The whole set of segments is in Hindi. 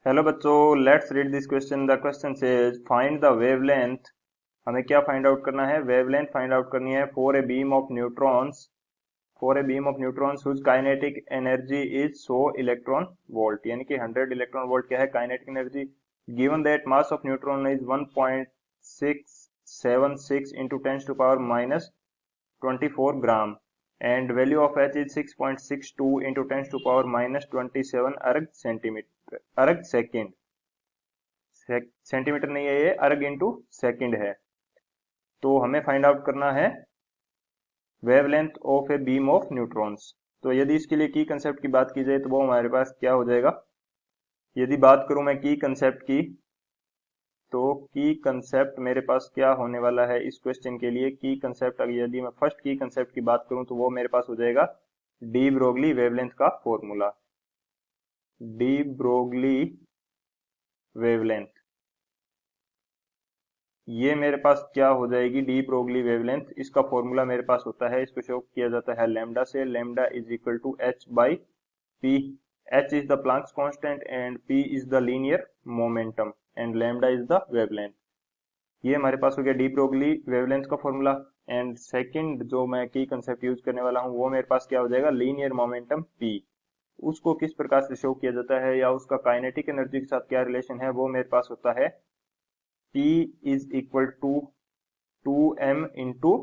हेलो बच्चों, let's read this question. The question says find the wavelength. हमें क्या फाइंड आउट करना है? वेवलेंथ फाइंड आउट करनी है for a beam of neutrons, for a beam of neutrons whose kinetic energy is 100 electron volt, यानी कि 100 इलेक्ट्रॉन वोल्ट क्या है? Kinetic energy. Given that mass of neutron is 1.676 into 10 to power minus 24 gram and value of H is 6.62 into 10 to power minus 27 अर्ग सेंटीमीटर, अर्ग सेकेंड, सेंटीमीटर नहीं है ये, अर्ग इंटू सेकेंड है। तो हमें फाइंड आउट करना है wavelength of A beam of neutrons. तो यदि इसके लिए की कंसेप्ट की बात की जाए तो वो हमारे पास क्या हो जाएगा? यदि बात करूं मैं की कंसेप्ट की, तो की कंसेप्ट मेरे पास क्या होने वाला है इस क्वेश्चन के लिए? की कंसेप्ट, अगर यदि मैं फर्स्ट की कंसेप्ट की बात करूं तो वो मेरे पास हो जाएगा डी ब्रोगली वेवलेंथ का फॉर्मूला। डी ब्रोगली वेवलेंथ, ये मेरे पास क्या हो जाएगी? डी ब्रोगली वेवलेंथ, इसका फॉर्मूला मेरे पास होता है, इसको शो किया जाता है लैम्डा से। Lambda is equal to H by P. H is the Planck's constant and P is the linear momentum and lambda is the wavelength. ये हमारे पास हो गया डी ब्रोगली वेवलेंथ का फॉर्मूला। एंड सेकंड जो मैं की कंसेप्ट यूज करने वाला हूं वो मेरे पास क्या हो जाएगा? Linear momentum P. उसको किस प्रकार से शो किया जाता है या उसका काइनेटिक एनर्जी के साथ क्या रिलेशन है, वो मेरे पास होता है P is equal to 2m into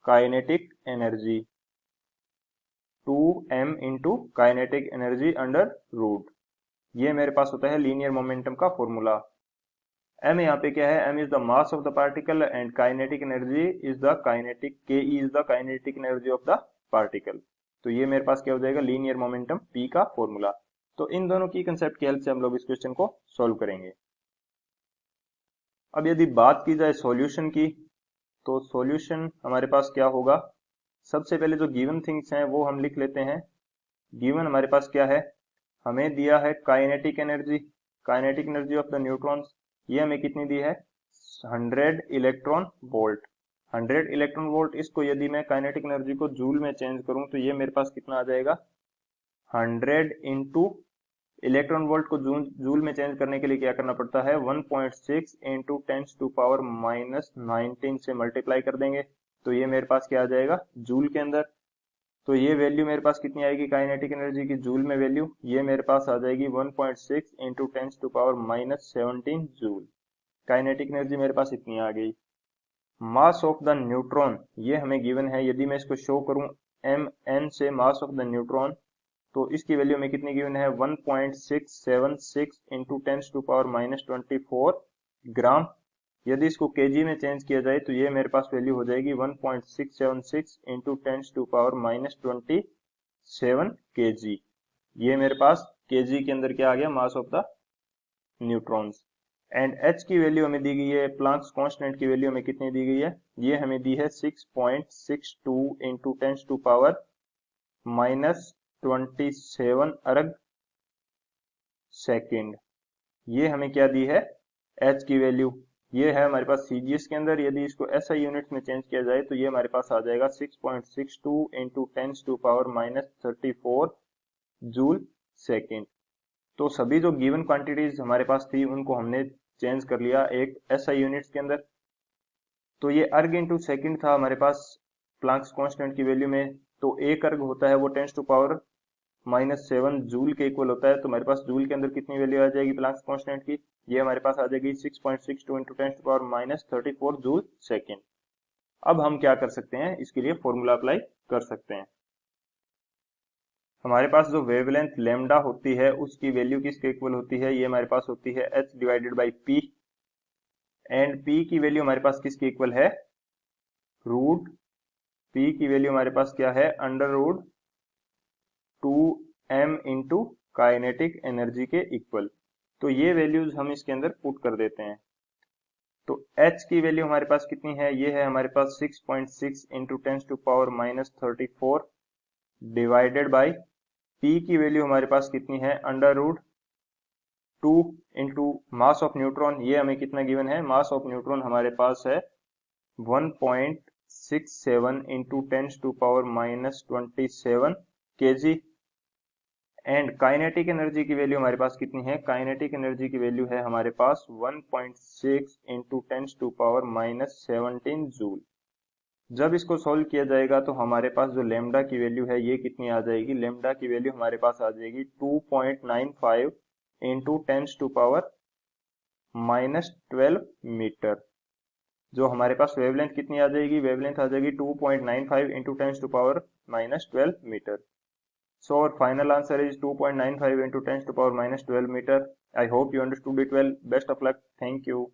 kinetic energy, 2m into kinetic energy under root. ये मेरे पास होता है लीनियर मोमेंटम का फॉर्मूला। m यहाँ पे क्या है? m is the mass of the particle and kinetic energy is the kinetic, K is the kinetic energy of the particle. तो ये मेरे पास क्या हो जाएगा? लीनियर मोमेंटम p का फॉर्मूला। तो इन दोनों की कंसेप्ट की हेल्प से हम लोग इस क्वेश्चन को सॉल्व करेंगे। अब यदि बात की जाए सॉल्यूशन की, तो सॉल्यूशन हमारे पास क्या होगा? सबसे पहले जो गिवन थिंग्स हैं वो हम लिख लेते हैं। गिवन हमारे पास क्या है? हमें दिया है kinetic energy, kinetic energy of the neutrons. ये हमें कितनी दी है? 100 इलेक्ट्रॉन वोल्ट। 100 इलेक्ट्रॉन वोल्ट, इसको यदि मैं काइनेटिक एनर्जी को जूल में चेंज करूं तो ये मेरे पास कितना आ जाएगा? 100 इंटू इलेक्ट्रॉन वोल्ट को जूल में चेंज करने के लिए क्या करना पड़ता है? 1.6 इंटू 10 टू पावर माइनस 19 से मल्टीप्लाई कर देंगे तो ये मेरे पास क्या आ जाएगा? जूल के अंदर। तो ये वैल्यू मेरे पास कितनी आएगी काइनेटिक एनर्जी की जूल में वैल्यू? ये मेरे पास आ जाएगी 1.6 into 10 to power minus 17 joule. Kinetic energy मेरे पास इतनी आ गई। मास ऑफ द न्यूट्रॉन, ये हमें गिवन है। यदि मैं इसको शो करूं एम एन से, मास ऑफ द न्यूट्रॉन, तो इसकी वैल्यू में कितनी गिवन है? 1.676 इंटू 10 टू पावर माइनस 24 ग्राम। यदि इसको केजी में चेंज किया जाए तो ये मेरे पास वैल्यू हो जाएगी 1.676 into 10 to power minus 27 KG. ये मेरे पास केजी के अंदर क्या आ गया? Mass of the neutrons. And H की वैल्यू हमें दी गई है, प्लैंक्स कांस्टेंट की वैल्यू हमें कितनी दी गई है? ये हमें दी है 6.62 इंटू 10 टू पावर माइनस 27 अर्ग सेकेंड। ये हमें क्या दी है? एच की वैल्यू। ये है हमारे पास सीजीएस के अंदर। यदि इसको एसआई यूनिट्स में चेंज किया जाए तो ये हमारे पास आ जाएगा 6.62 into 10 to power minus 34 joule second. तो सभी जो गिवन क्वांटिटीज हमारे पास थी उनको हमने चेंज कर लिया एक एसआई यूनिट्स के अंदर। तो ये अर्ग इंटू सेकेंड था हमारे पास प्लैंक्स कांस्टेंट की वैल्यू में। तो एक अर्ग होता है वो 10 टू पावर माइनस 7 जूल के इक्वल होता है। तो हमारे पास जूल के अंदर कितनी वैल्यू आ जाएगी प्लैंक्स कांस्टेंट की? ये हमारे पास आ जाएगी 6.62 into 10 to power minus 34 joule second. अब हम क्या कर सकते हैं? इसके लिए फॉर्मूला अप्लाई कर सकते हैं। हमारे पास जो वेवलेंथ लेमडा होती है उसकी वैल्यू किसके इक्वल होती है? ये हमारे पास होती है h divided by p। And p की वैल्यू हमारे पास किसके इक्वल है? रूट p की वैल्यू हमारे पास क्या है? Under root 2m into kinetic energy के इक्वल। तो ये वैल्यूज हम इसके अंदर पुट कर देते हैं। तो h की वैल्यू हमारे पास कितनी है? ये है हमारे पास 6.6 into 10 to power minus 34 divided by p की वैल्यू हमारे पास कितनी है? Under root 2 into mass of neutron. ये हमें कितना गिवन है? मास ऑफ न्यूट्रॉन हमारे पास है 1.67 into 10 to power minus 27 KG. And kinetic energy की वैल्यू हमारे पास कितनी है? काइनेटिक एनर्जी की वैल्यू है हमारे पास 1.6 इंटू 10⁻⁻17 जूल। जब इसको सॉल्व किया जाएगा तो हमारे पास जो लेमडा की वैल्यू है ये कितनी आ जाएगी? लेमडा की वैल्यू हमारे पास आ जाएगी 2.95 इंटू 10⁻⁻12 मीटर। जो हमारे पास वेवलेंथ कितनी आ जाएगी? वेवलेंथ आ जाएगी 2.95 into 10⁻⁻12 metre. So our final answer is 2.95 into 10⁻⁻12 meter. I hope you understood it well. Best of luck. Thank you.